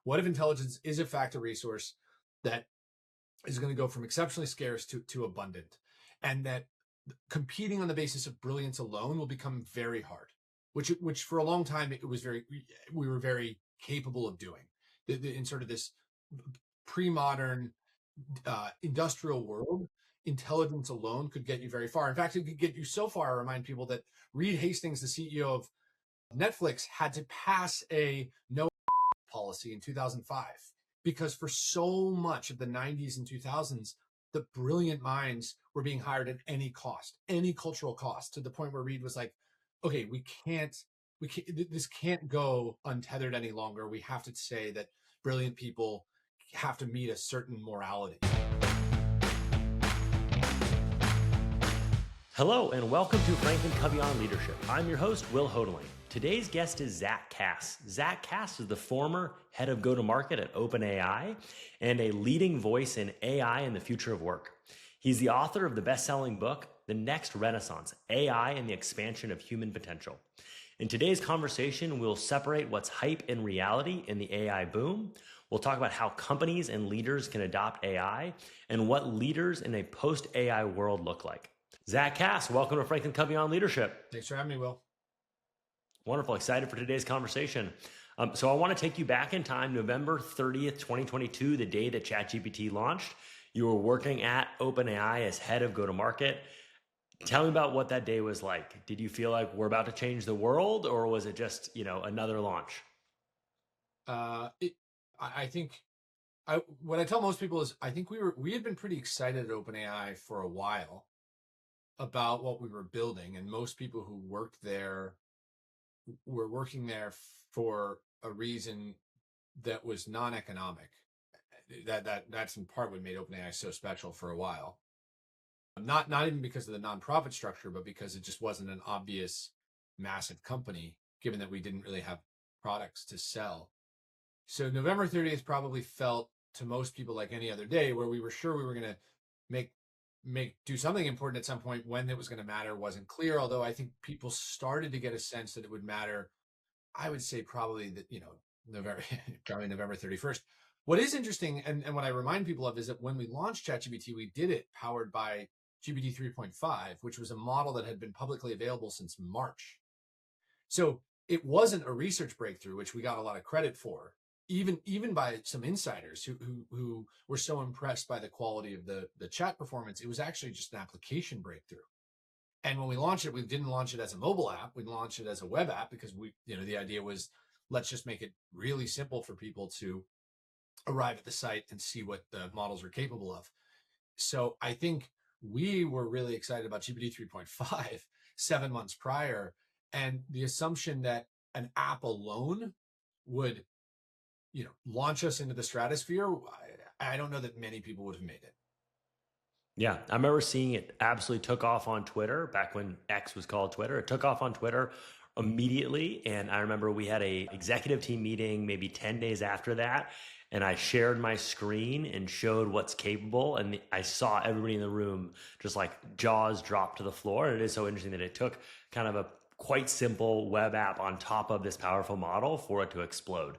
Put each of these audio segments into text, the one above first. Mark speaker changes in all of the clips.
Speaker 1: What if intelligence is in fact a resource that is going to go from exceptionally scarce to abundant, and that competing on the basis of brilliance alone will become very hard, which for a long time we were very capable of doing in sort of this pre-modern industrial world. Intelligence alone could get you very far. In fact, it could get you so far. I remind people that Reed Hastings, the CEO of Netflix, had to pass a no policy in 2005 because for so much of the 90s and 2000s, the brilliant minds were being hired at any cost, any cultural cost, to the point where Reed was like, okay, this can't go untethered any longer. We have to say that brilliant people have to meet a certain morality.
Speaker 2: Hello, and welcome to FranklinCovey On Leadership. I'm your host, Will Houghteling. Today's guest is Zack Kass. Zack Kass is the former head of go-to-market at OpenAI and a leading voice in AI and the future of work. He's the author of the best-selling book, The Next Renaissance, AI and the Expansion of Human Potential. In today's conversation, we'll separate what's hype and reality in the AI boom. We'll talk about how companies and leaders can adopt AI and what leaders in a post-AI world look like. Zack Kass, welcome to FranklinCovey On Leadership.
Speaker 1: Thanks for having me, Will.
Speaker 2: Wonderful. Excited for today's conversation. So I want to take you back in time, November 30th, 2022, the day that ChatGPT launched. You were working at OpenAI as head of go-to-market. Tell me about what that day was like. Did you feel like we're about to change the world, or was it just, another launch?
Speaker 1: What I tell most people is I think we had been pretty excited at OpenAI for a while about what we were building, and most people who worked there were working there for a reason that was non-economic. That's in part what made OpenAI so special for a while. Not even because of the nonprofit structure, but because it just wasn't an obvious massive company, given that we didn't really have products to sell. So November 30th probably felt to most people like any other day, where we were sure we were going to do something important at some point. When it was going to matter wasn't clear, although I think people started to get a sense that it would matter. I would say probably that, November 31st. What is interesting, and what I remind people of, is that when we launched ChatGPT, we did it powered by GPT 3.5, which was a model that had been publicly available since March. So it wasn't a research breakthrough, which we got a lot of credit for, even by some insiders who were so impressed by the quality of the chat performance. It was actually just an application breakthrough. And when we launched it, we didn't launch it as a mobile app. We launched it as a web app because the idea was, let's just make it really simple for people to arrive at the site and see what the models are capable of. So I think we were really excited about GPT 3.5 7 months prior, and the assumption that an app alone would launch us into the stratosphere, I don't know that many people would have made it.
Speaker 2: Yeah, I remember seeing it absolutely took off on Twitter back when X was called Twitter. It took off on Twitter immediately. And I remember we had a executive team meeting maybe 10 days after that. And I shared my screen and showed what's capable. And I saw everybody in the room just like jaws drop to the floor. And it is so interesting that it took kind of a quite simple web app on top of this powerful model for it to explode.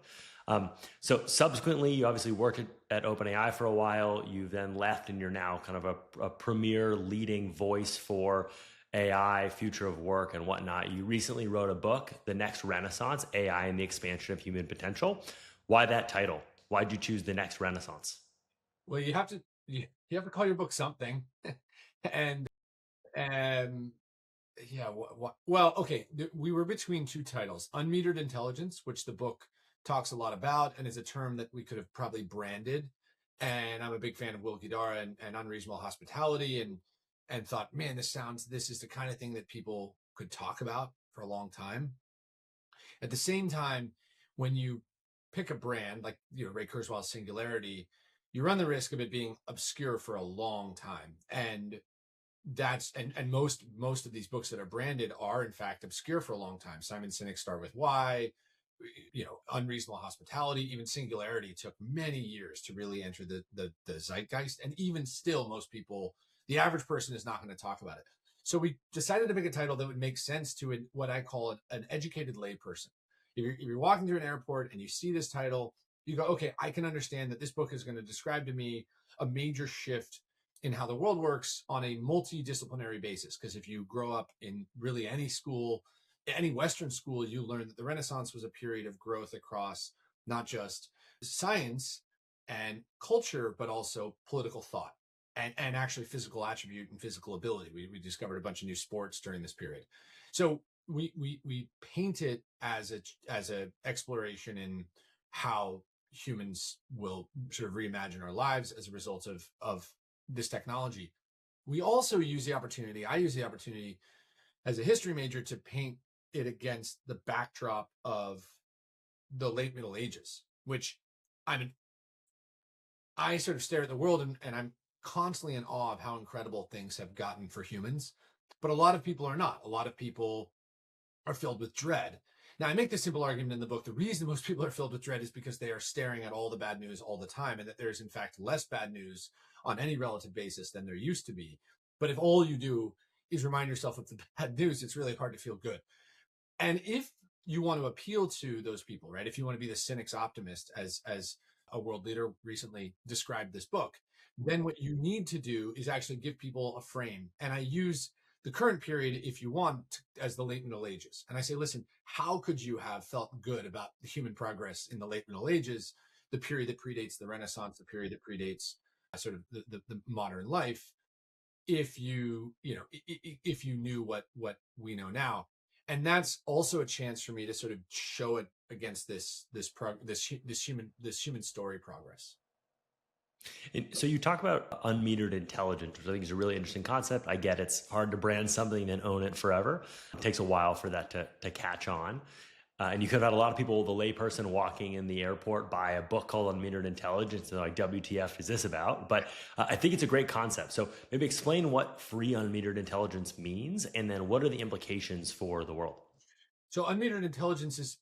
Speaker 2: So subsequently, you obviously worked at OpenAI for a while. You then left, and you're now kind of a premier leading voice for AI, future of work, and whatnot. You recently wrote a book, The Next Renaissance, AI and the Expansion of Human Potential. Why that title? Why did you choose The Next Renaissance?
Speaker 1: Well, you have to call your book something, and well, okay. We were between two titles: Unmetered Intelligence, which the book talks a lot about and is a term that we could have probably branded. And I'm a big fan of Will Houghteling and Unreasonable Hospitality, and thought, man, this is the kind of thing that people could talk about for a long time. At the same time, when you pick a brand like Ray Kurzweil's Singularity, you run the risk of it being obscure for a long time. And most of these books that are branded are in fact obscure for a long time. Simon Sinek's Start With Why, Unreasonable Hospitality, even Singularity took many years to really enter the zeitgeist. And even still, most people, the average person, is not going to talk about it. So we decided to pick a title that would make sense to what I call an educated layperson. If you're walking through an airport and you see this title, you go, okay, I can understand that this book is going to describe to me a major shift in how the world works on a multidisciplinary basis. Because if you grow up in really any school, any Western school, you learn that the Renaissance was a period of growth across not just science and culture, but also political thought and actually physical attribute and physical ability. We discovered a bunch of new sports during this period. So we paint it as a exploration in how humans will sort of reimagine our lives as a result of this technology. We also use the opportunity, I use the opportunity as a history major to paint it against the backdrop of the late Middle Ages, which I sort of stare at the world and I'm constantly in awe of how incredible things have gotten for humans. But a lot of people are not. A lot of people are filled with dread. Now, I make this simple argument in the book. The reason most people are filled with dread is because they are staring at all the bad news all the time, and that there is, in fact, less bad news on any relative basis than there used to be. But if all you do is remind yourself of the bad news, it's really hard to feel good. And if you want to appeal to those people, right? If you want to be the cynic's optimist, as a world leader recently described this book, then what you need to do is actually give people a frame. And I use the current period, if you want, as the late Middle Ages. And I say, listen, how could you have felt good about the human progress in the late Middle Ages, the period that predates the Renaissance, the period that predates sort of the modern life, if if you knew what we know now? And that's also a chance for me to sort of show it against this human story progress.
Speaker 2: So you talk about unmetered intelligence, which I think is a really interesting concept. I get it's hard to brand something and own it forever. It takes a while for that to catch on. And you could have had a lot of people, the layperson walking in the airport, buy a book called Unmetered Intelligence. And they're like, WTF is this about? But I think it's a great concept. So maybe explain what free unmetered intelligence means, and then what are the implications for the world?
Speaker 1: So unmetered intelligence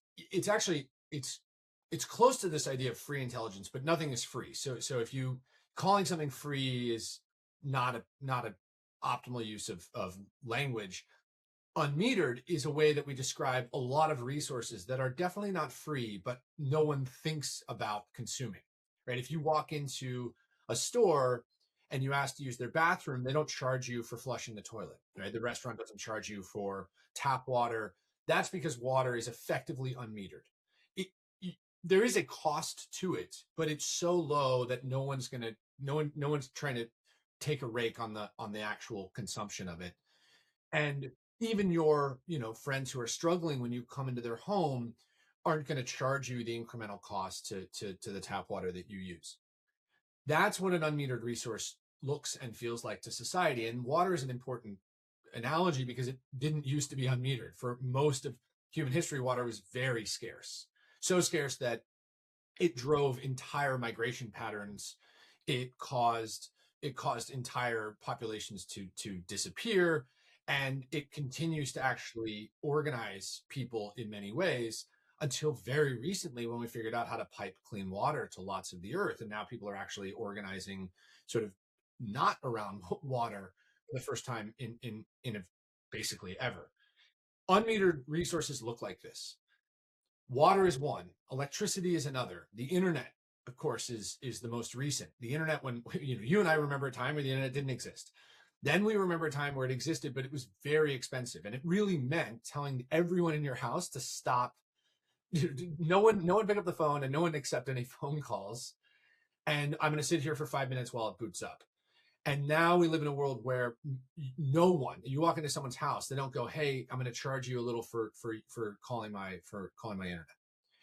Speaker 1: it's close to this idea of free intelligence, but nothing is free. So if you calling something free is not a optimal use of language. Unmetered is a way that we describe a lot of resources that are definitely not free, but no one thinks about consuming, right? If you walk into a store and you ask to use their bathroom, they don't charge you for flushing the toilet, right? The restaurant doesn't charge you for tap water. That's because water is effectively unmetered. There is a cost to it, but it's so low that no one's trying to take a rake on the actual consumption of it. And even your friends who are struggling when you come into their home aren't going to charge you the incremental cost to the tap water that you use. That's what an unmetered resource looks and feels like to society. And water is an important analogy because it didn't used to be unmetered. For most of human history, water was very scarce. So scarce that it drove entire migration patterns. It caused entire populations to disappear. And it continues to actually organize people in many ways until very recently, when we figured out how to pipe clean water to lots of the earth. And now people are actually organizing sort of not around water for the first time in basically ever. Unmetered resources look like this. Water is one, electricity is another. The internet, of course, is the most recent. The internet, when you and I remember a time where the internet didn't exist. Then we remember a time where it existed, but it was very expensive. And it really meant telling everyone in your house to stop. No one pick up the phone and no one accept any phone calls. And I'm going to sit here for 5 minutes while it boots up. And now we live in a world where no one, you walk into someone's house, they don't go, hey, I'm going to charge you a little for calling my internet.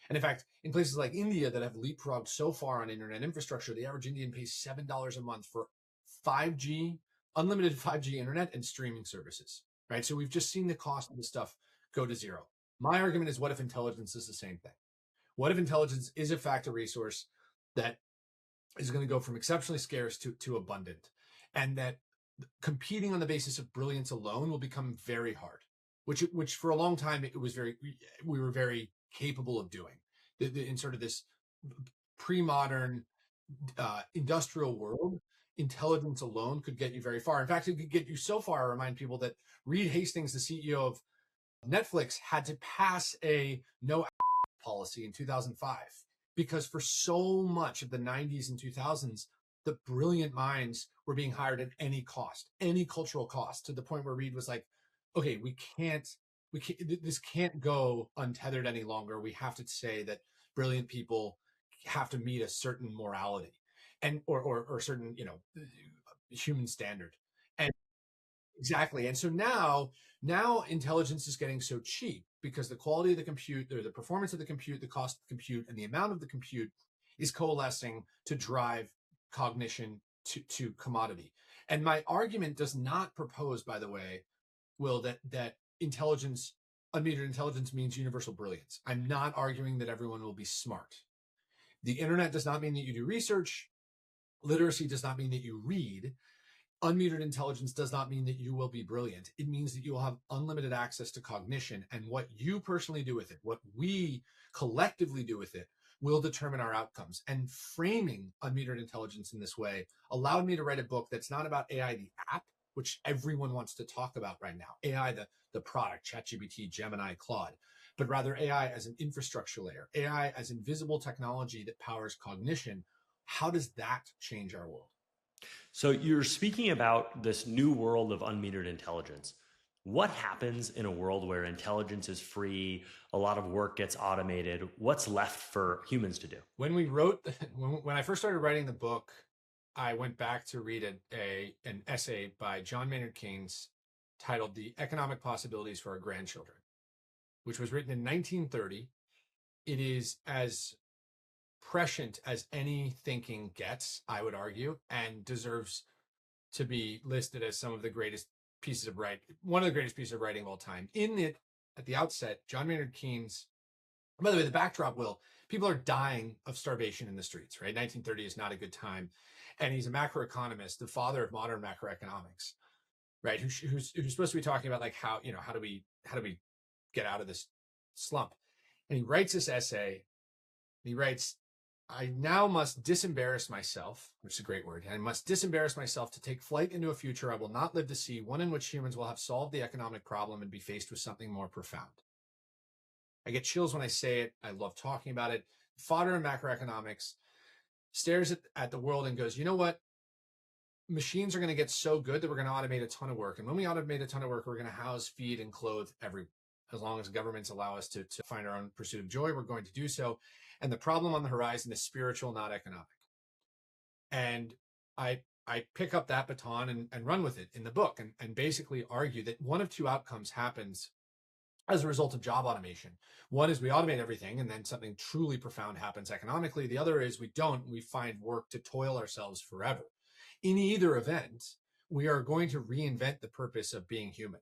Speaker 1: And in fact, in places like India that have leapfrogged so far on internet infrastructure, the average Indian pays $7 a month for 5G, unlimited 5G internet and streaming services, right? So we've just seen the cost of this stuff go to zero. My argument is, what if intelligence is the same thing? What if intelligence is in fact a resource that is going to go from exceptionally scarce to abundant, and that competing on the basis of brilliance alone will become very hard, which for a long time we were very capable of doing in sort of this pre-modern industrial world. Intelligence alone could get you very far. In fact, it could get you so far. I remind people that Reed Hastings, the CEO of Netflix, had to pass a no policy in 2005. because for so much of the 90s and 2000s, the brilliant minds were being hired at any cost, any cultural cost, to the point where Reed was like, okay, this can't go untethered any longer. We have to say that brilliant people have to meet a certain morality and or certain, human standard. And exactly. And so now intelligence is getting so cheap because the quality of the compute, or the performance of the compute, the cost of the compute, and the amount of the compute is coalescing to drive cognition to commodity. And my argument does not propose, by the way, Will, that intelligence, unmetered intelligence, means universal brilliance. I'm not arguing that everyone will be smart. The internet does not mean that you do research. Literacy does not mean that you read. Unmetered intelligence does not mean that you will be brilliant. It means that you will have unlimited access to cognition, and what you personally do with it, what we collectively do with it, will determine our outcomes. And framing unmetered intelligence in this way allowed me to write a book that's not about AI, the app, which everyone wants to talk about right now, AI, the product, ChatGPT, Gemini, Claude, but rather AI as an infrastructure layer, AI as invisible technology that powers cognition. How does that change our world?
Speaker 2: So you're speaking about this new world of unmetered intelligence. What happens in a world where intelligence is free, a lot of work gets automated? What's left for humans to do?
Speaker 1: When I first started writing the book, I went back to read an essay by John Maynard Keynes titled "The Economic Possibilities for Our Grandchildren," which was written in 1930. It is as prescient as any thinking gets, I would argue, and deserves to be listed as some of the greatest pieces of writing, one of the greatest pieces of writing of all time. In it, at the outset, John Maynard Keynes, by the way, the backdrop, Will, people are dying of starvation in the streets, right? 1930 is not a good time. And he's a macroeconomist, the father of modern macroeconomics, right? Who's supposed to be talking about like how do we get out of this slump? And he writes this essay, and he writes, "I now must disembarrass myself," which is a great word. "I must disembarrass myself to take flight into a future I will not live to see, one in which humans will have solved the economic problem and be faced with something more profound." I get chills when I say it. I love talking about it. Fodder in macroeconomics stares at the world and goes, you know what? Machines are going to get so good that we're going to automate a ton of work. And when we automate a ton of work, we're going to house, feed, and clothe everyone. As long as governments allow us to find our own pursuit of joy, we're going to do so. And the problem on the horizon is spiritual, not economic. And I pick up that baton and run with it in the book and basically argue that one of two outcomes happens as a result of job automation. One is we automate everything and then something truly profound happens economically. The other is we don't, we find work to toil ourselves forever. In either event, we are going to reinvent the purpose of being human,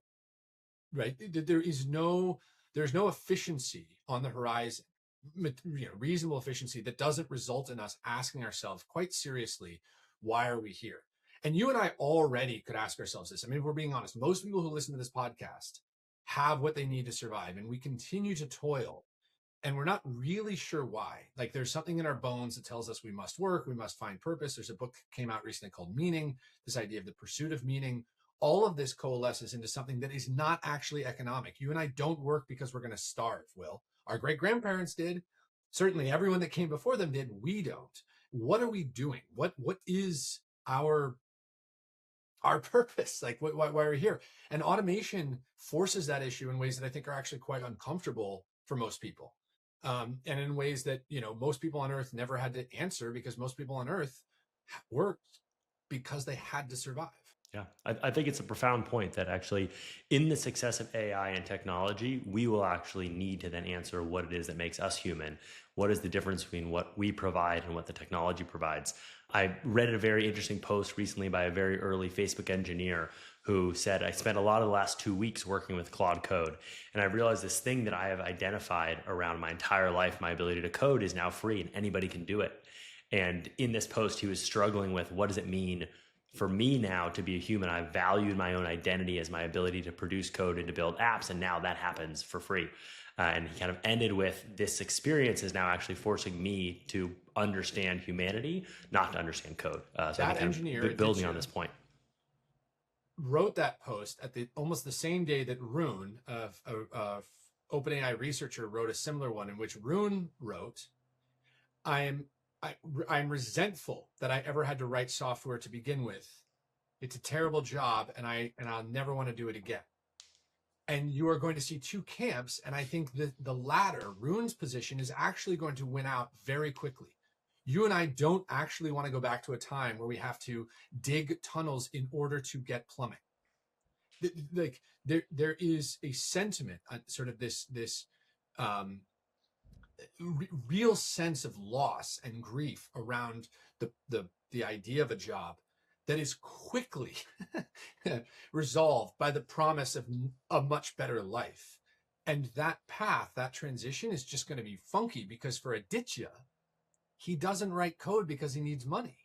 Speaker 1: right? There's no efficiency on the horizon, reasonable efficiency that doesn't result in us asking ourselves quite seriously, why are we here? And you and I already could ask ourselves this. I mean, if we're being honest, most people who listen to this podcast have what they need to survive, and we continue to toil, and we're not really sure why. Like there's something in our bones that tells us we must work, we must find purpose. There's a book that came out recently called Meaning, this idea of the pursuit of meaning. All of this coalesces into something that is not actually economic. You and I don't work because we're going to starve, Will. Our great-grandparents did. Certainly everyone that came before them did. We don't. What are we doing? What is our purpose? Like, why are we here? And automation forces that issue in ways that I think are actually quite uncomfortable for most people. And in ways that, most people on Earth never had to answer, because most people on Earth worked because they had to survive.
Speaker 2: Yeah, I think it's a profound point that actually in the success of AI and technology, we will actually need to then answer what it is that makes us human. What is the difference between what we provide and what the technology provides? I read a very interesting post recently by a very early Facebook engineer who said, I spent a lot of the last 2 weeks working with Claude Code, and I realized this thing that I have identified around my entire life, my ability to code, is now free and anybody can do it. And in this post, he was struggling with, what does it mean for me now to be a human? I valued my own identity as my ability to produce code and to build apps, and now that happens for free. And he kind of ended with, this experience is now actually forcing me to understand humanity, not to understand code. So
Speaker 1: that engineer,
Speaker 2: building on this point,
Speaker 1: wrote that post at almost the same day that Rune, OpenAI researcher, wrote a similar one, in which Rune wrote, I'm I'm resentful that I ever had to write software to begin with. It's a terrible job, and I'll never want to do it again. And you are going to see two camps, and I think the latter, Rune's position, is actually going to win out very quickly. You and I don't actually want to go back to a time where we have to dig tunnels in order to get plumbing. Like there is a sentiment, sort of this um, real sense of loss and grief around the idea of a job that is quickly resolved by the promise of a much better life. And that path, that transition, is just going to be funky, because for Aditya, he doesn't write code because he needs money,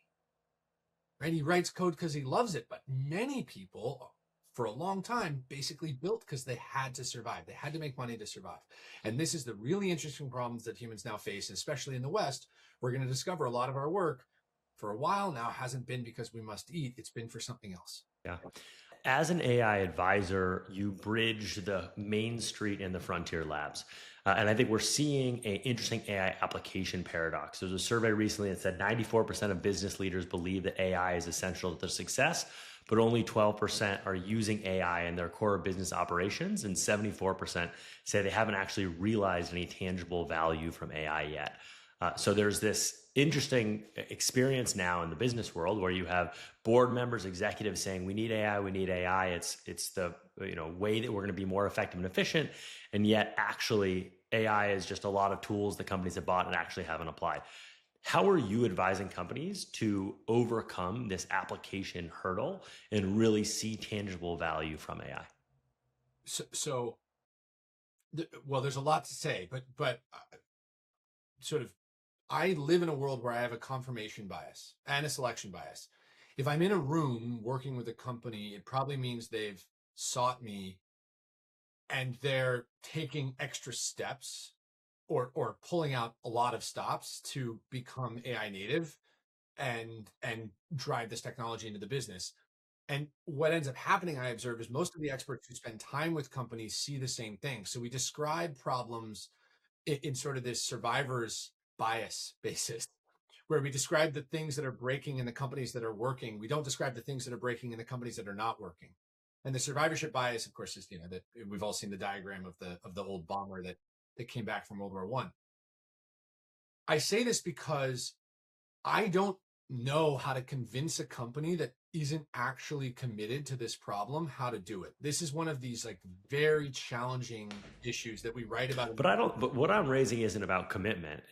Speaker 1: right? He writes code because he loves it. But many people, for a long time, basically built because they had to survive. They had to make money to survive. And this is the really interesting problems that humans now face, especially in the West. We're going to discover a lot of our work for a while now hasn't been because we must eat. It's been for something else.
Speaker 2: Yeah. As an AI advisor, you bridge the Main Street and the frontier labs. And I think we're seeing an interesting AI application paradox. There was a survey recently that said 94% of business leaders believe that AI is essential to their success, but only 12% are using AI in their core business operations, and 74% say they haven't actually realized any tangible value from AI yet. So there's this interesting experience now in the business world where you have board members, executives saying, we need AI, we need AI. It's the way that we're going to be more effective and efficient. And yet actually AI is just a lot of tools that companies have bought and actually haven't applied. How are you advising companies to overcome this application hurdle and really see tangible value from AI?
Speaker 1: Well, there's a lot to say, but sort of, I live in a world where I have a confirmation bias and a selection bias. If I'm in a room working with a company, it probably means they've sought me and they're taking extra steps or pulling out a lot of stops to become AI native and drive this technology into the business. And what ends up happening, I observe, is most of the experts who spend time with companies see the same thing. So we describe problems in sort of this survivor's bias basis, where we describe the things that are breaking in the companies that are working. We don't describe the things that are breaking in the companies that are not working. And the survivorship bias, of course, is that we've all seen the diagram of the old bomber that came back from World War I. I say this because I don't know how to convince a company that isn't actually committed to this problem how to do it. This is one of these very challenging issues that we write about.
Speaker 2: But what I'm raising isn't about commitment.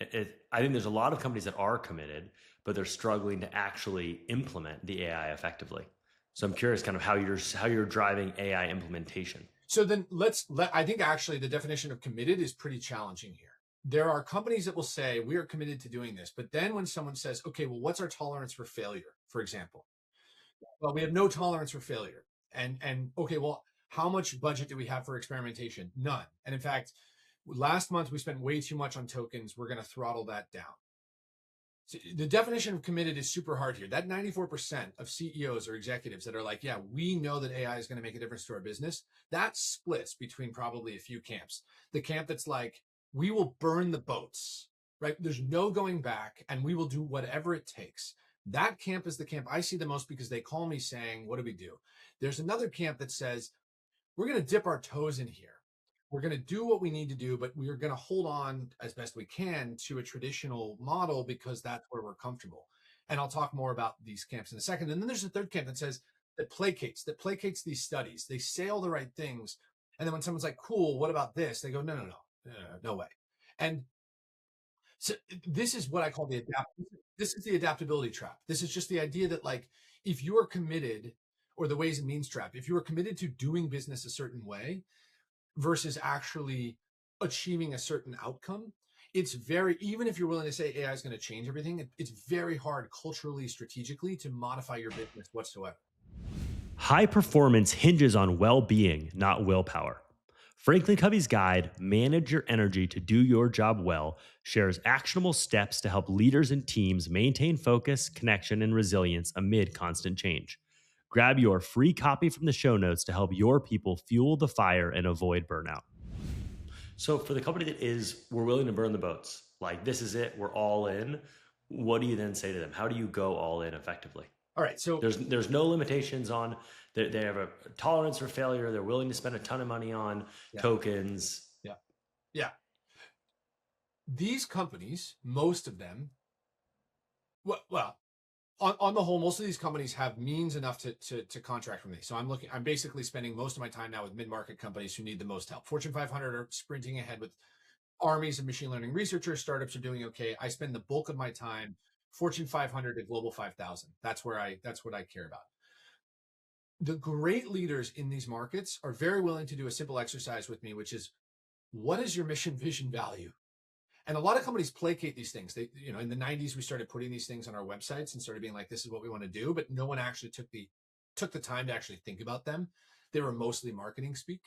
Speaker 2: I think there's a lot of companies that are committed, but they're struggling to actually implement the AI effectively. So I'm curious kind of how you're driving AI implementation.
Speaker 1: So then I think actually the definition of committed is pretty challenging here. There are companies that will say, we are committed to doing this. But then when someone says, okay, well, what's our tolerance for failure, for example? Well, we have no tolerance for failure. And okay, well, how much budget do we have for experimentation? None. And in fact, last month we spent way too much on tokens. We're going to throttle that down. So the definition of committed is super hard here. That 94% of CEOs or executives that are like, yeah, we know that AI is going to make a difference to our business, that splits between probably a few camps. The camp that's like, we will burn the boats, right? There's no going back, and we will do whatever it takes. That camp is the camp I see the most, because they call me saying, what do we do? There's another camp that says, we're going to dip our toes in here. We're going to do what we need to do, but we are going to hold on as best we can to a traditional model because that's where we're comfortable. And I'll talk more about these camps in a second. And then there's a third camp that says, that placates these studies. They say all the right things. And then when someone's like, cool, what about this? They go, no way. And so this is what I call this is the adaptability trap. This is just the idea that if you are committed, or the ways and means trap, if you are committed to doing business a certain way versus actually achieving a certain outcome, it's even if you're willing to say AI is going to change everything, it's very hard culturally, strategically to modify your business whatsoever.
Speaker 2: High performance hinges on well-being, not willpower. FranklinCovey's guide, Manage Your Energy to Do Your Job Well, shares actionable steps to help leaders and teams maintain focus, connection, and resilience amid constant change. Grab your free copy from the show notes to help your people fuel the fire and avoid burnout. So for the company that we're willing to burn the boats, like this is it, we're all in, what do you then say to them? How do you go all in effectively?
Speaker 1: All right. So
Speaker 2: There's no limitations on, they have a tolerance for failure. They're willing to spend a ton of money on
Speaker 1: yeah,
Speaker 2: tokens.
Speaker 1: yeah, yeah. These companies, most of them, well, on the whole, most of these companies have means enough to contract with me. So I'm basically spending most of my time now with mid-market companies who need the most help. Fortune 500 are sprinting ahead with armies of machine learning researchers. Startups are doing okay. I spend the bulk of my time Fortune 500 to Global 5000. That's what I care about. The great leaders in these markets are very willing to do a simple exercise with me, which is, what is your mission, vision, value? And a lot of companies placate these things. They, in the 90s, we started putting these things on our websites and started being like, this is what we want to do. But no one actually took the time to actually think about them. They were mostly marketing speak.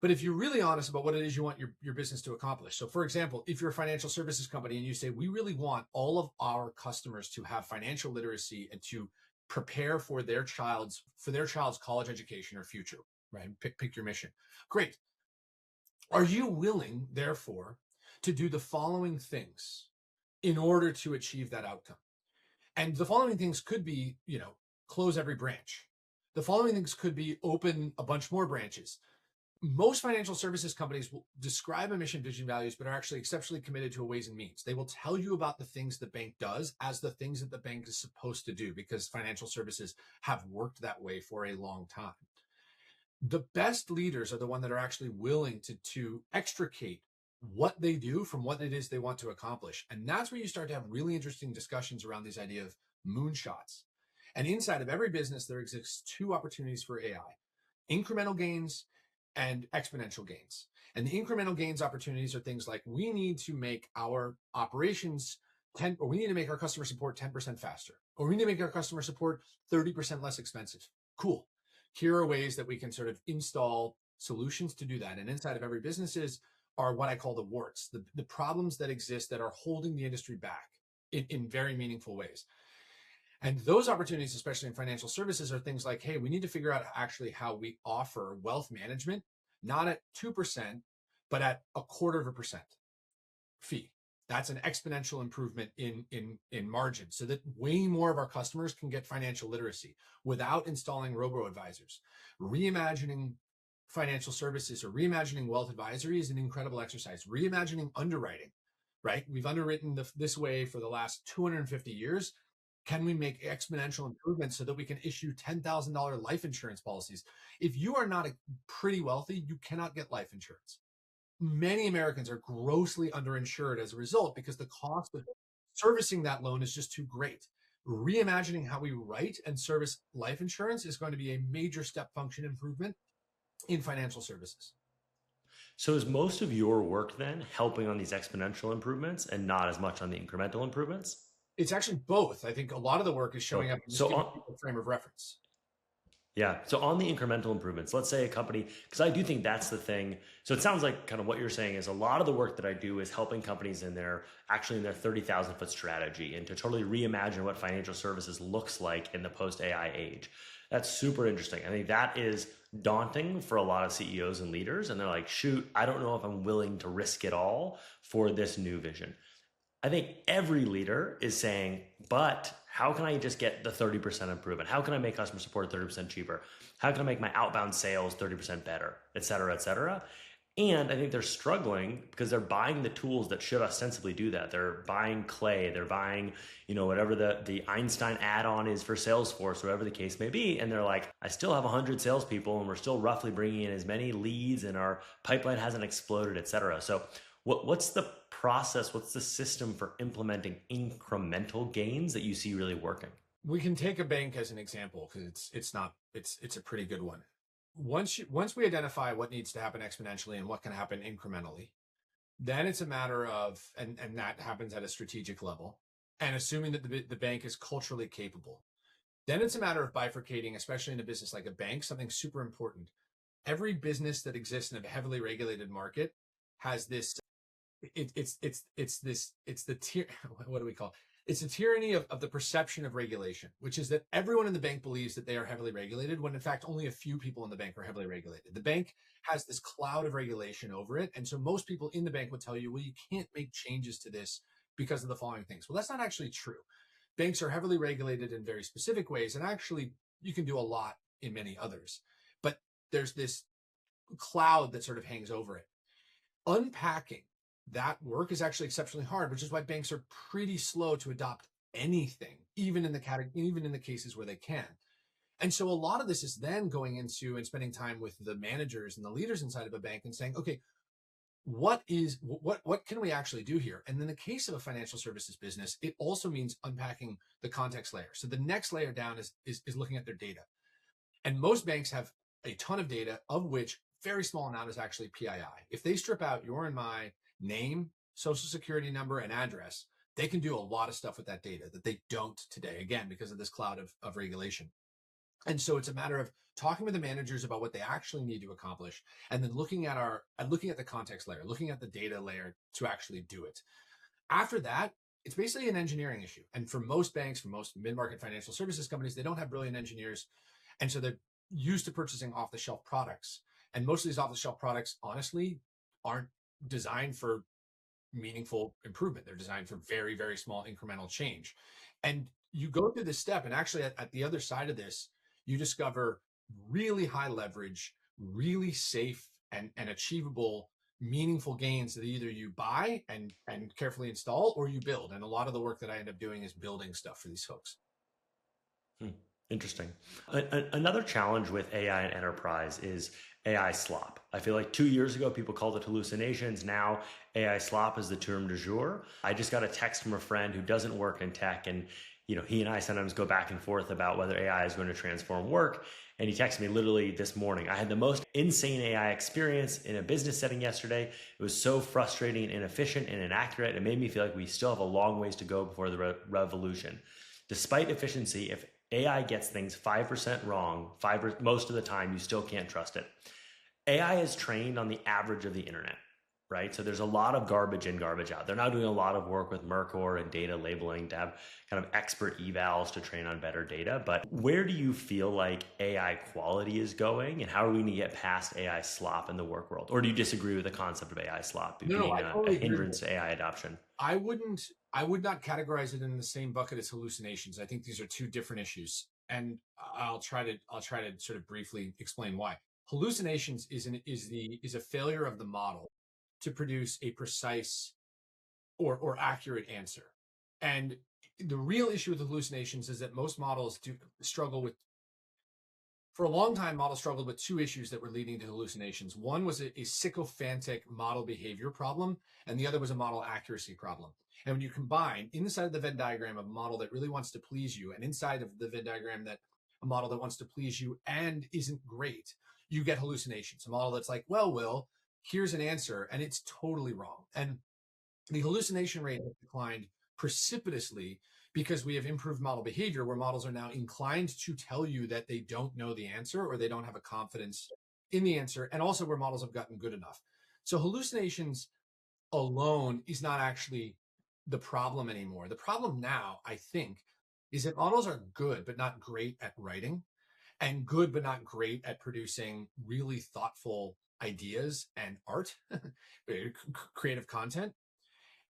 Speaker 1: But if you're really honest about what it is you want your business to accomplish. So for example, if you're a financial services company and you say, we really want all of our customers to have financial literacy and to prepare for their child's college education or future, right? Pick your mission. Great. Are you willing, therefore, to do the following things in order to achieve that outcome? And the following things could be, close every branch. The following things could be open a bunch more branches. Most financial services companies will describe a mission, vision, values, but are actually exceptionally committed to a ways and means. They will tell you about the things the bank does as the things that the bank is supposed to do, because financial services have worked that way for a long time. The best leaders are the ones that are actually willing to extricate what they do from what it is they want to accomplish. And that's where you start to have really interesting discussions around this idea of moonshots. And inside of every business, there exists two opportunities for AI: incremental gains and exponential gains. And the incremental gains opportunities are things like, we need to make our operations or we need to make our customer support 10% faster, or we need to make our customer support 30% less expensive. Cool. Here are ways that we can sort of install solutions to do that. And inside of every business are what I call the warts, the problems that exist that are holding the industry back in very meaningful ways. And those opportunities, especially in financial services, are things like, hey, we need to figure out actually how we offer wealth management, not at 2%, but at 0.25% fee. That's an exponential improvement in margin, so that way more of our customers can get financial literacy without installing robo-advisors. Reimagining financial services or reimagining wealth advisory is an incredible exercise. Reimagining underwriting, right? We've underwritten this way for the last 250 years. Can we make exponential improvements so that we can issue $10,000 life insurance policies? If you are not pretty wealthy, you cannot get life insurance. Many Americans are grossly underinsured as a result, because the cost of servicing that loan is just too great. Reimagining how we write and service life insurance is going to be a major step function improvement in financial services.
Speaker 2: So is most of your work then helping on these exponential improvements and not as much on the incremental improvements?
Speaker 1: It's actually both. I think a lot of the work is showing up in just giving people a frame of reference.
Speaker 2: Yeah. So on the incremental improvements, let's say a company, because I do think that's the thing. So it sounds like kind of what you're saying is a lot of the work that I do is helping companies in their 30,000 foot strategy and to totally reimagine what financial services looks like in the post AI age. That's super interesting. I think that is daunting for a lot of CEOs and leaders. And they're like, shoot, I don't know if I'm willing to risk it all for this new vision. I think every leader is saying, but how can I just get the 30% improvement? How can I make customer support 30% cheaper? How can I make my outbound sales 30% better, et cetera, et cetera? And I think they're struggling because they're buying the tools that should ostensibly do that. They're buying Clay, they're buying, whatever the Einstein add-on is for Salesforce, whatever the case may be. And they're like, I still have 100 salespeople and we're still roughly bringing in as many leads and our pipeline hasn't exploded, et cetera. So what's the process? What's the system for implementing incremental gains that you see really working?
Speaker 1: We can take a bank as an example because it's a pretty good one. Once we identify what needs to happen exponentially and what can happen incrementally, then it's a matter of, and that happens at a strategic level, and assuming that the bank is culturally capable, then it's a matter of bifurcating, especially in a business like a bank, something super important. Every business that exists in a heavily regulated market has this. It's the tier. What do we call it? It's a tyranny of the perception of regulation, which is that everyone in the bank believes that they are heavily regulated, when in fact only a few people in the bank are heavily regulated. The bank has this cloud of regulation over it. And so most people in the bank would tell you, well, you can't make changes to this because of the following things. Well, that's not actually true. Banks are heavily regulated in very specific ways, and actually you can do a lot in many others. But there's this cloud that sort of hangs over it. Unpacking that work is actually exceptionally hard, which is why banks are pretty slow to adopt anything, even in the cases where they can. And so a lot of this is then going into and spending time with the managers and the leaders inside of a bank and saying, okay, what can we actually do here? And in the case of a financial services business, it also means unpacking the context layer. So the next layer down is looking at their data. And most banks have a ton of data, of which very small amount is actually PII. If they strip out your and my name, social security number, and address, they can do a lot of stuff with that data that they don't today, again, because of this cloud of regulation. And so it's a matter of talking with the managers about what they actually need to accomplish, and then looking at the context layer, looking at the data layer to actually do it. After that, it's basically an engineering issue. And for most banks, for most mid-market financial services companies, they don't have brilliant engineers. And so they're used to purchasing off-the-shelf products. And most of these off-the-shelf products, honestly, aren't designed for meaningful improvement. They're designed for very, very small incremental change. And you go through this step, and actually at the other side of this, you discover really high leverage, really safe and achievable, meaningful gains that either you buy and carefully install, or you build. And a lot of the work that I end up doing is building stuff for these folks.
Speaker 2: Interesting. Another challenge with AI and enterprise is AI slop. I feel like 2 years ago, people called it hallucinations. Now AI slop is the term du jour. I just got a text from a friend who doesn't work in tech, and he and I sometimes go back and forth about whether AI is going to transform work. And he texted me literally this morning, I had the most insane AI experience in a business setting yesterday. It was so frustrating and inefficient and inaccurate. It made me feel like we still have a long ways to go before the revolution. Despite efficiency, if AI gets things 5% wrong, most of the time, you still can't trust it. AI is trained on the average of the internet, right? So there's a lot of garbage in, garbage out. They're now doing a lot of work with Mercor and data labeling to have kind of expert evals to train on better data. But where do you feel like AI quality is going, and how are we going to get past AI slop in the work world? Or do you disagree with the concept of AI slop being a hindrance to AI adoption?
Speaker 1: I would not categorize it in the same bucket as hallucinations. I think these are two different issues, and I'll try to sort of briefly explain why. Hallucinations is a failure of the model to produce a precise or accurate answer. And the real issue with hallucinations is that most models struggle with. For a long time, models struggled with two issues that were leading to hallucinations. One was a sycophantic model behavior problem, and the other was a model accuracy problem. And when you combine inside of the Venn diagram of a model that really wants to please you, and inside of the Venn diagram that a model that wants to please you and isn't great, you get hallucinations. A model that's like, well, Will, here's an answer, and it's totally wrong. And the hallucination rate has declined precipitously because we have improved model behavior, where models are now inclined to tell you that they don't know the answer, or they don't have a confidence in the answer, and also where models have gotten good enough. So hallucinations alone is not actually the problem anymore. The problem now, I think, is that models are good but not great at writing, and good but not great at producing really thoughtful ideas and art, creative content.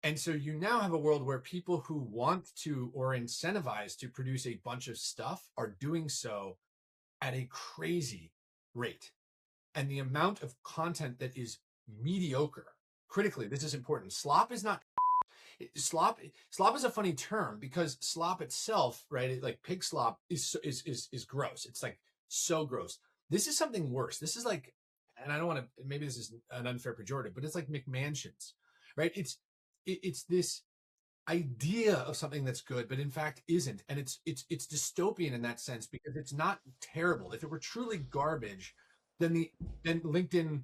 Speaker 1: And so you now have a world where people who want to or incentivized to produce a bunch of stuff are doing so at a crazy rate. And the amount of content that is mediocre, critically, this is important. Slop is not slop. Slop is a funny term because slop itself, right? Like pig slop is gross. It's like so gross. This is something worse. This is like, and I don't want to, maybe this is an unfair pejorative, but it's like McMansions, right? It's this idea of something that's good, but in fact isn't. And it's dystopian in that sense, because it's not terrible. If it were truly garbage, then LinkedIn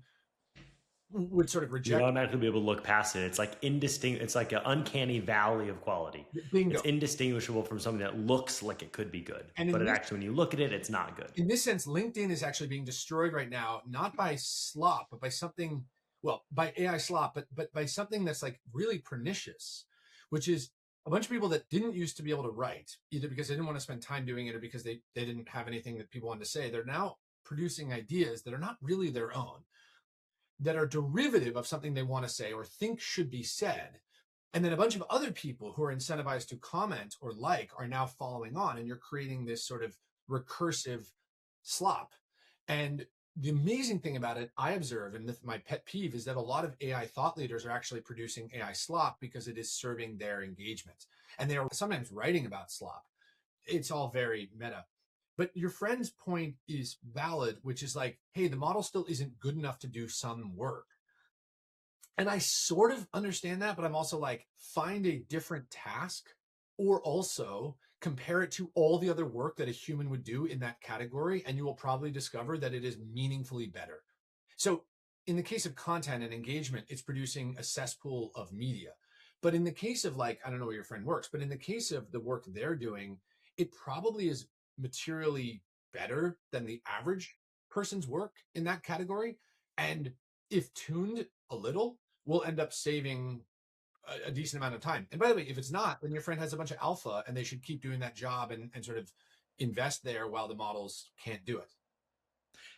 Speaker 1: would sort of reject.
Speaker 2: You'd automatically be able to look past it. It's like it's like an uncanny valley of quality.
Speaker 1: Bingo.
Speaker 2: It's indistinguishable from something that looks like it could be good, but actually, when you look at it, it's not good.
Speaker 1: In this sense, LinkedIn is actually being destroyed right now, not by slop, but by something, well, by AI slop, but by something that's like really pernicious, which is a bunch of people that didn't used to be able to write, either because they didn't want to spend time doing it or because they didn't have anything that people wanted to say. They're now producing ideas that are not really their own, that are derivative of something they want to say or think should be said. And then a bunch of other people who are incentivized to comment or like are now following on, and you're creating this sort of recursive slop. And the amazing thing about it, I observe, and my pet peeve, is that a lot of AI thought leaders are actually producing AI slop because it is serving their engagement. And they are sometimes writing about slop. It's all very meta. But your friend's point is valid, which is like, hey, the model still isn't good enough to do some work. And I sort of understand that, but I'm also like, find a different task, or also compare it to all the other work that a human would do in that category, and you will probably discover that it is meaningfully better. So in the case of content and engagement, it's producing a cesspool of media. But in the case of, like, I don't know where your friend works, but in the case of the work they're doing, it probably is materially better than the average person's work in that category. And if tuned a little, will end up saving a decent amount of time. And by the way, if it's not, then your friend has a bunch of alpha and they should keep doing that job and sort of invest there while the models can't do it.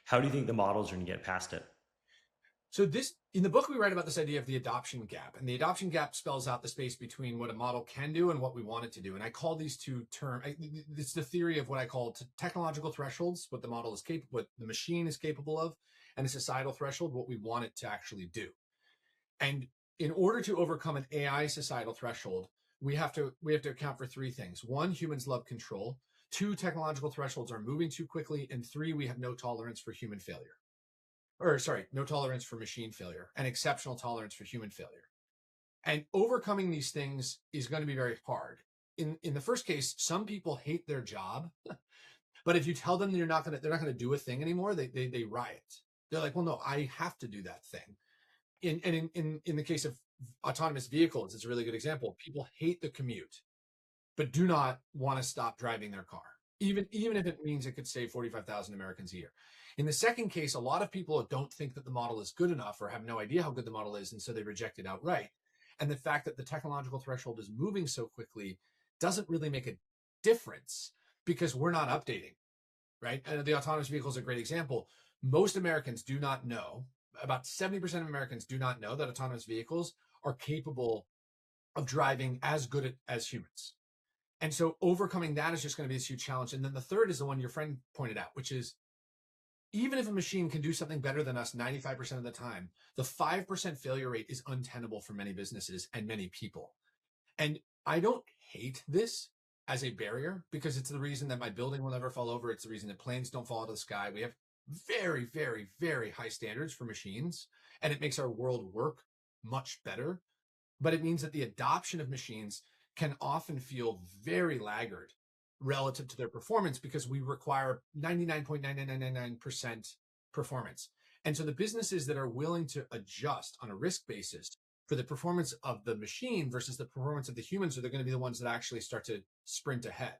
Speaker 2: How do you think the models are going to get past it?
Speaker 1: So this, in the book, we write about this idea of the adoption gap, and the adoption gap spells out the space between what a model can do and what we want it to do. And I call these two terms, it's the theory of what I call technological thresholds, what the model is capable, what the machine is capable of, and a societal threshold, what we want it to actually do. And in order to overcome an AI societal threshold, we have to account for three things. One, humans love control. Two, technological thresholds are moving too quickly. And three, we have no tolerance for human failure. No tolerance for machine failure, and exceptional tolerance for human failure. And overcoming these things is going to be very hard. In the first case, some people hate their job, but if you tell them they're not going to do a thing anymore, they riot. They're like, well, no, I have to do that thing. In the case of autonomous vehicles, it's a really good example. People hate the commute, but do not want to stop driving their car, even if it means it could save 45,000 Americans a year. In the second case, a lot of people don't think that the model is good enough or have no idea how good the model is, and so they reject it outright. And the fact that the technological threshold is moving so quickly doesn't really make a difference because we're not updating, right? And the autonomous vehicle is a great example. Most Americans do not know, about 70% of Americans do not know that autonomous vehicles are capable of driving as good as humans. And so overcoming that is just going to be this huge challenge. And then the third is the one your friend pointed out, which is, even if a machine can do something better than us 95% of the time, the 5% failure rate is untenable for many businesses and many people. And I don't hate this as a barrier, because it's the reason that my building will never fall over. It's the reason that planes don't fall out of the sky. We have very, very, very high standards for machines, and it makes our world work much better. But it means that the adoption of machines can often feel very laggard relative to their performance, because we require 99.9999% performance. And so the businesses that are willing to adjust on a risk basis for the performance of the machine versus the performance of the humans are going to be the ones that actually start to sprint ahead.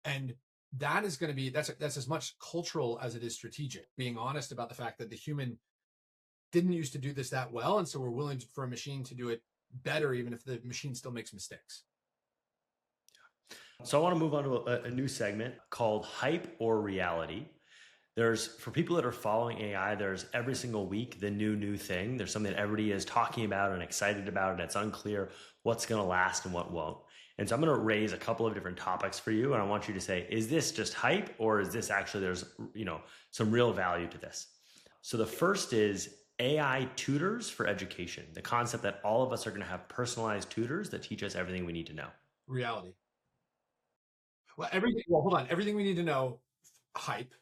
Speaker 1: And that is going to be, that's as much cultural as it is strategic, being honest about the fact that the human didn't used to do this that well. And so we're willing for a machine to do it better, even if the machine still makes mistakes.
Speaker 2: So I want to move on to a new segment called Hype or Reality. For people that are following AI, there's every single week the new thing. There's something that everybody is talking about and excited about, and it's unclear what's going to last and what won't. And so I'm going to raise a couple of different topics for you, and I want you to say, is this just hype, or is this actually, there's some real value to this? So the first is AI tutors for education, the concept that all of us are going to have personalized tutors that teach us everything we need to know.
Speaker 1: Reality. Well, hold on. Everything we need to know, hype.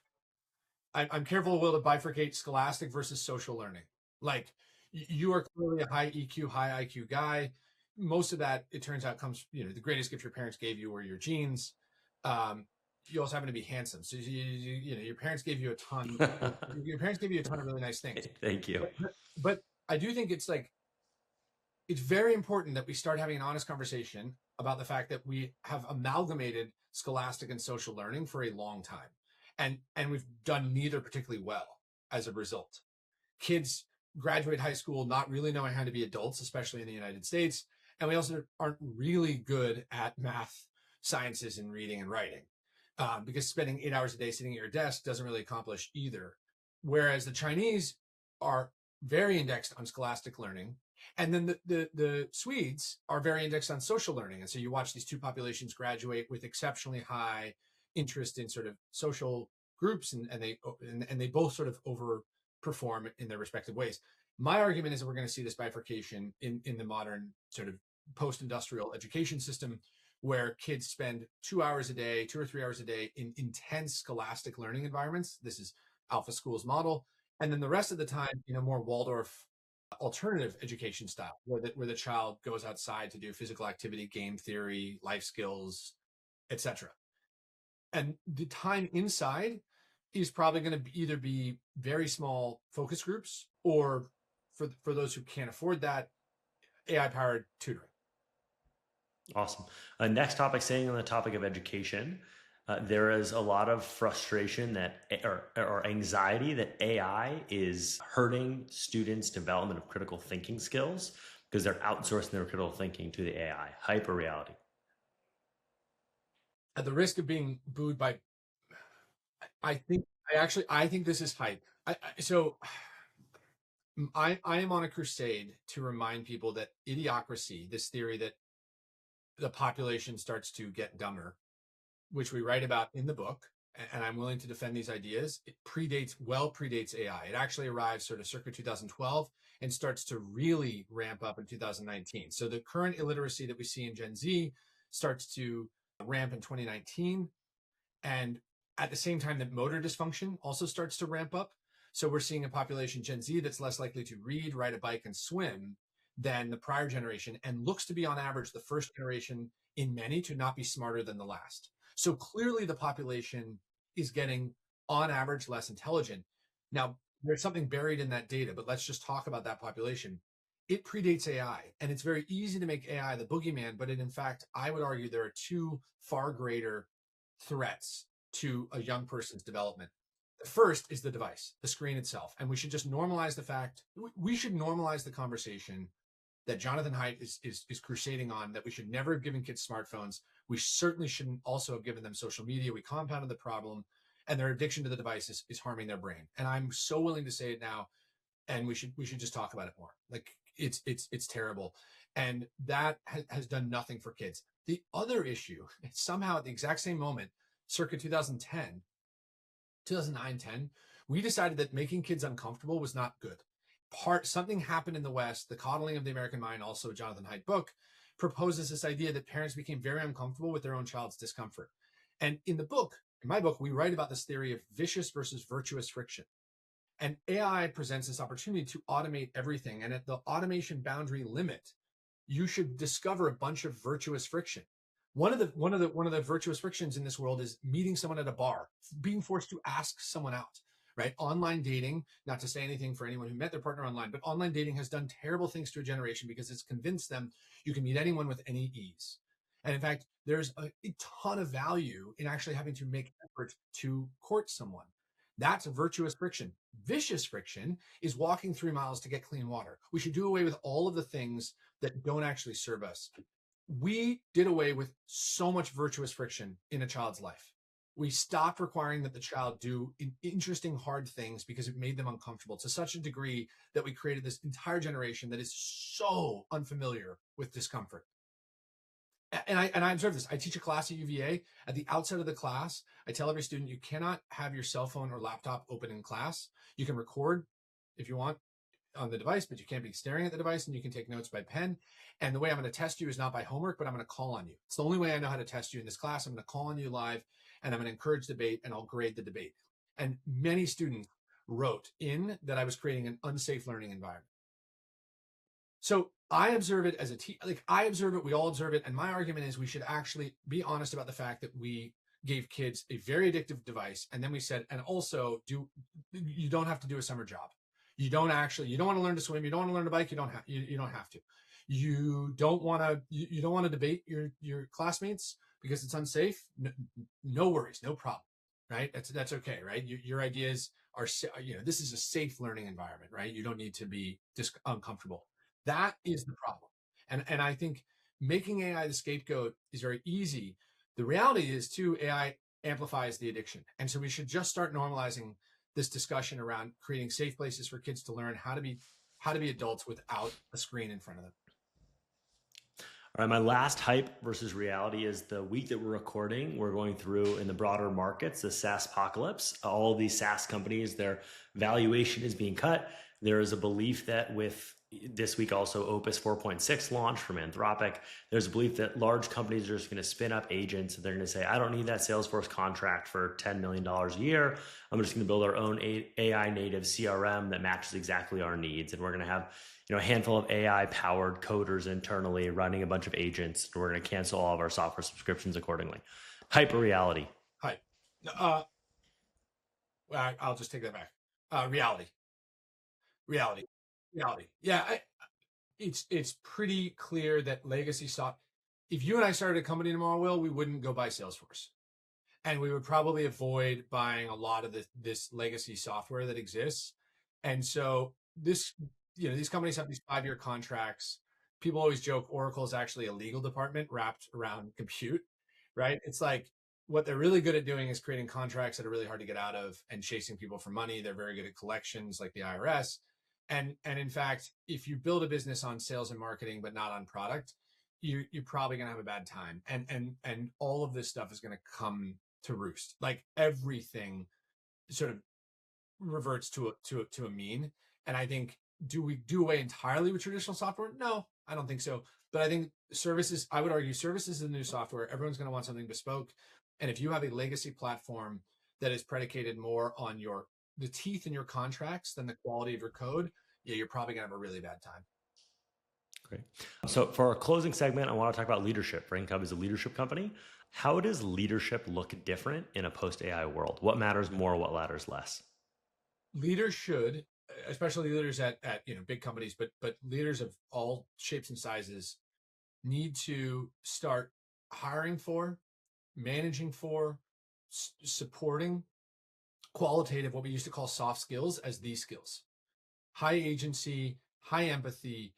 Speaker 1: I'm careful, Will, to bifurcate scholastic versus social learning. Like, you are clearly a high EQ, high IQ guy. Most of that, it turns out, comes, the greatest gift your parents gave you were your genes. You also happen to be handsome. So, your parents gave you a ton. Your parents gave you a ton of really nice things.
Speaker 2: Thank you.
Speaker 1: But I do think it's very important that we start having an honest conversation about the fact that we have amalgamated scholastic and social learning for a long time. And we've done neither particularly well as a result. Kids graduate high school not really knowing how to be adults, especially in the United States. And we also aren't really good at math, sciences, and reading and writing, because spending 8 hours a day sitting at your desk doesn't really accomplish either. Whereas the Chinese are very indexed on scholastic learning. And then the Swedes are very indexed on social learning. And so you watch these two populations graduate with exceptionally high interest in sort of social groups, and they both sort of overperform in their respective ways. My argument is that we're going to see this bifurcation in the modern sort of post-industrial education system, where kids spend 2 hours a day, 2 or 3 hours a day in intense scholastic learning environments. This is Alpha School's model. And then the rest of the time, more Waldorf alternative education style, where the child goes outside to do physical activity, game theory, life skills, etc. And the time inside is probably going to either be very small focus groups, or for those who can't afford that, AI-powered tutoring.
Speaker 2: Awesome. Next topic, staying on the topic of education, there is a lot of frustration or anxiety that AI is hurting students' development of critical thinking skills because they're outsourcing their critical thinking to the AI. Hyper reality.
Speaker 1: At the risk of being booed by, I think this is hype. I am on a crusade to remind people that idiocracy, this theory that the population starts to get dumber, which we write about in the book, and I'm willing to defend these ideas. It predates AI. It actually arrives sort of circa 2012 and starts to really ramp up in 2019. So the current illiteracy that we see in Gen Z starts to ramp in 2019. And at the same time that motor dysfunction also starts to ramp up. So we're seeing a population, Gen Z, that's less likely to read, ride a bike, and swim than the prior generation, and looks to be on average the first generation in many to not be smarter than the last. So clearly the population is getting, on average, less intelligent. Now, there's something buried in that data, but let's just talk about that population. It predates AI, and it's very easy to make AI the boogeyman, but in fact, I would argue there are two far greater threats to a young person's development. The first is the device, the screen itself. And we should just normalize the fact, we should normalize the conversation that Jonathan Haidt is crusading on, that we should never have given kids smartphones. We certainly shouldn't also have given them social media. We compounded the problem, and their addiction to the device is harming their brain. And I'm so willing to say it now, and we should just talk about it more. Like, it's terrible. And that has done nothing for kids. The other issue, somehow at the exact same moment, circa 2009, 10, we decided that making kids uncomfortable was not good. Something happened in the West, the coddling of the American mind, also a Jonathan Haidt book, proposes this idea that parents became very uncomfortable with their own child's discomfort. And in my book, we write about this theory of vicious versus virtuous friction. And AI presents this opportunity to automate everything. And at the automation boundary limit, you should discover a bunch of virtuous friction. One of the virtuous frictions in this world is meeting someone at a bar, being forced to ask someone out, right? Online dating, not to say anything for anyone who met their partner online, but online dating has done terrible things to a generation because it's convinced them you can meet anyone with any ease. And in fact, there's a ton of value in actually having to make effort to court someone. That's virtuous friction. Vicious friction is walking 3 miles to get clean water. We should do away with all of the things that don't actually serve us. We did away with so much virtuous friction in a child's life. We stopped requiring that the child do interesting, hard things because it made them uncomfortable to such a degree that we created this entire generation that is so unfamiliar with discomfort. And I observe this. I teach a class at UVA. At the outset of the class, I tell every student, you cannot have your cell phone or laptop open in class. You can record if you want on the device, but you can't be staring at the device, and you can take notes by pen. And the way I'm going to test you is not by homework, but I'm going to call on you. It's the only way I know how to test you in this class. I'm going to call on you live, and I'm going to encourage debate, and I'll grade the debate. And many students wrote in that I was creating an unsafe learning environment. So I observe it as I observe it, we all observe it. And my argument is we should actually be honest about the fact that we gave kids a very addictive device. And then we said, and also you don't have to do a summer job. You don't want to learn to swim. You don't want to learn to bike. You don't have to. You don't want to debate your classmates because it's unsafe. No worries, no problem, right? That's okay, right? Your ideas are, this is a safe learning environment, right? You don't need to be uncomfortable. That is the problem. And I think making AI the scapegoat is very easy. The reality is too, AI amplifies the addiction. And so we should just start normalizing this discussion around creating safe places for kids to learn how to be adults without a screen in front of them.
Speaker 2: All right, my last hype versus reality is the week that we're recording, we're going through in the broader markets, the SaaS apocalypse. All of these SaaS companies, their valuation is being cut. There is a belief that with this week also Opus 4.6 launch from Anthropic, there's a belief that large companies are just going to spin up agents. And they're going to say, I don't need that Salesforce contract for $10 million a year. I'm just going to build our own AI native CRM that matches exactly our needs. And we're going to have a handful of AI powered coders internally running a bunch of agents. And we're going to cancel all of our software subscriptions accordingly. Hyper reality.
Speaker 1: Hype. I'll just take that back. Reality. Yeah. It's pretty clear that legacy software, if you and I started a company tomorrow, Will, we wouldn't go buy Salesforce. And we would probably avoid buying a lot of this legacy software that exists. And so these companies have these 5-year contracts. People always joke Oracle is actually a legal department wrapped around compute, right? It's like what they're really good at doing is creating contracts that are really hard to get out of and chasing people for money. They're very good at collections like the IRS. And in fact, if you build a business on sales and marketing, but not on product, you're probably going to have a bad time. And all of this stuff is going to come to roost. Like everything sort of reverts to a mean. And I think, do we do away entirely with traditional software? No, I don't think so. But I think services, I would argue services is the new software. Everyone's going to want something bespoke. And if you have a legacy platform that is predicated more on the teeth in your contracts than the quality of your code, yeah, you're probably going to have a really bad time.
Speaker 2: Great. So for our closing segment, I want to talk about leadership. FranklinCovey is a leadership company. How does leadership look different in a post-AI world? What matters more? What matters less?
Speaker 1: Leaders should, especially leaders at big companies, but leaders of all shapes and sizes need to start hiring for, managing for, supporting qualitative, what we used to call soft skills, as these skills: high agency, high empathy,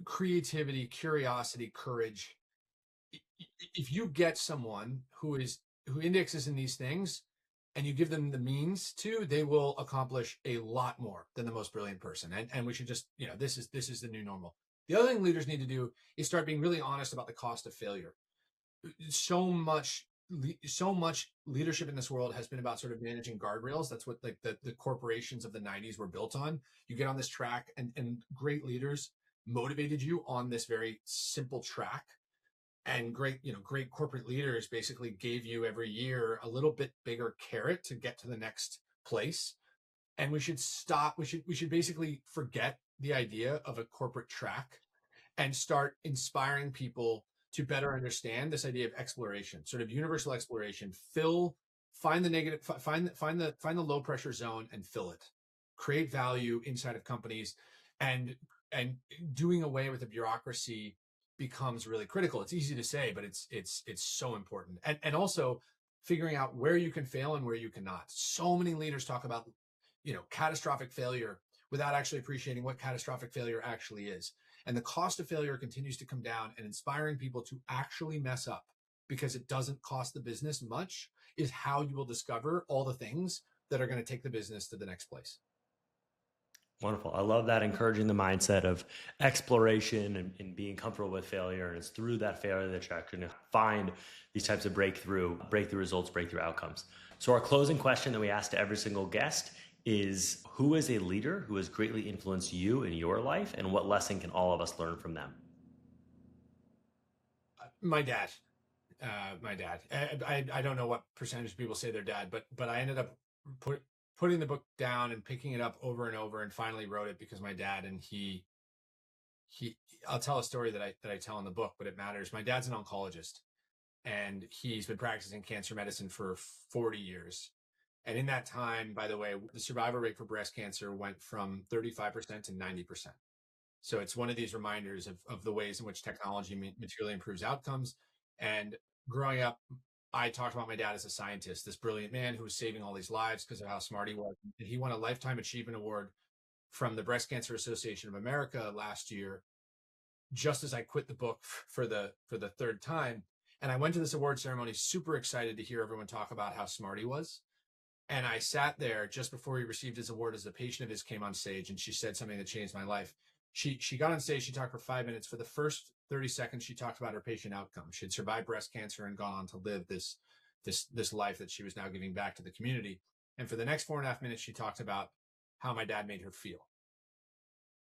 Speaker 1: creativity, curiosity, courage. If you get someone who indexes in these things and you give them the means to, they will accomplish a lot more than the most brilliant person. And we should just, this is the new normal. The other thing leaders need to do is start being really honest about the cost of failure. So much leadership in this world has been about sort of managing guardrails. That's what like the corporations of the 90s were built on. You get on this track, and great leaders motivated you on this very simple track. And great corporate leaders basically gave you every year a little bit bigger carrot to get to the next place. And we should stop. We should basically forget the idea of a corporate track and start inspiring people to better understand this idea of exploration, sort of universal exploration. Find the negative, find the low pressure zone and fill it. Create value inside of companies, and doing away with the bureaucracy becomes really critical. It's easy to say, but it's so important. And also figuring out where you can fail and where you cannot. So many leaders talk about, catastrophic failure without actually appreciating what catastrophic failure actually is. And the cost of failure continues to come down, and inspiring people to actually mess up because it doesn't cost the business much is how you will discover all the things that are going to take the business to the next place.
Speaker 2: Wonderful. I love that, encouraging the mindset of exploration and being comfortable with failure. And it's through that failure that you're actually going to find these types of breakthrough results, breakthrough outcomes. So our closing question that we ask to every single guest is, who is a leader who has greatly influenced you in your life, and what lesson can all of us learn from them?
Speaker 1: My dad. I don't know what percentage of people say their dad, but I ended up putting the book down and picking it up over and over, and finally wrote it because my dad, and he I'll tell a story that I tell in the book, but it matters. My dad's an oncologist, and he's been practicing cancer medicine for 40 years. And in that time, by the way, the survival rate for breast cancer went from 35% to 90%. So it's one of these reminders of the ways in which technology materially improves outcomes. And growing up, I talked about my dad as a scientist, this brilliant man who was saving all these lives because of how smart he was. And he won a Lifetime Achievement Award from the Breast Cancer Association of America last year, just as I quit the book for the third time. And I went to this award ceremony super excited to hear everyone talk about how smart he was. And I sat there just before he received his award as a patient of his came on stage, and she said something that changed my life. She got on stage, she talked for 5 minutes. For the first 30 seconds, she talked about her patient outcome. She had survived breast cancer and gone on to live this life that she was now giving back to the community. And for the next 4.5 minutes, she talked about how my dad made her feel.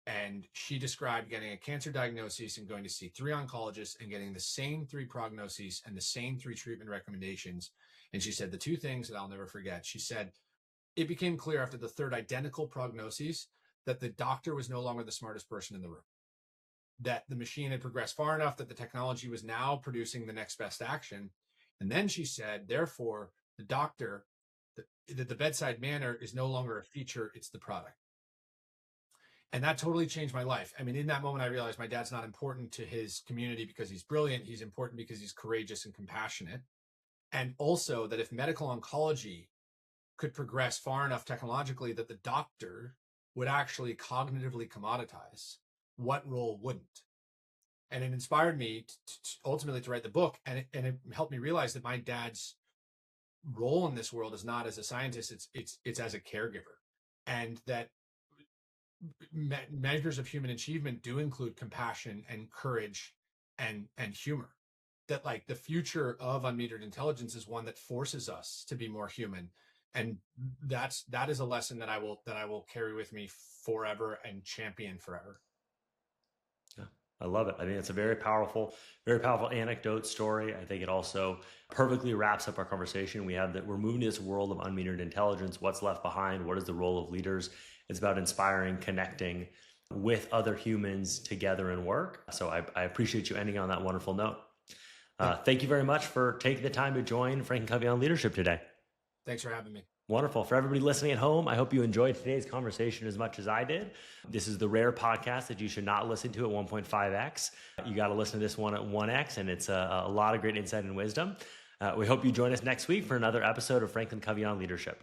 Speaker 1: And she described getting a cancer diagnosis and going to see 3 oncologists and getting the same 3 prognoses and the same 3 treatment recommendations. And she said the 2 things that I'll never forget. She said, it became clear after the 3rd identical prognosis that the doctor was no longer the smartest person in the room, that the machine had progressed far enough that the technology was now producing the next best action. And then she said, therefore, the doctor, that the bedside manner is no longer a feature, it's the product. And that totally changed my life. I mean, in that moment, I realized my dad's not important to his community because he's brilliant. He's important because he's courageous and compassionate. And also that if medical oncology could progress far enough technologically that the doctor would actually cognitively commoditize, what role wouldn't? And it inspired me ultimately to write the book. And it helped me realize that my dad's role in this world is not as a scientist, it's as a caregiver. And that measures of human achievement do include compassion and courage and humor. That like the future of unmetered intelligence is one that forces us to be more human. And that is a lesson that I will carry with me forever and champion forever.
Speaker 2: Yeah, I love it. I think it's a very powerful anecdote story. I think it also perfectly wraps up our conversation. We're moving to this world of unmetered intelligence. What's left behind? What is the role of leaders? It's about inspiring, connecting with other humans together in work. So I appreciate you ending on that wonderful note. Thank you very much for taking the time to join FranklinCovey On Leadership today.
Speaker 1: Thanks for having me.
Speaker 2: Wonderful. For everybody listening at home, I hope you enjoyed today's conversation as much as I did. This is the rare podcast that you should not listen to at 1.5x. You got to listen to this one at 1x, and it's a lot of great insight and wisdom. We hope you join us next week for another episode of FranklinCovey On Leadership.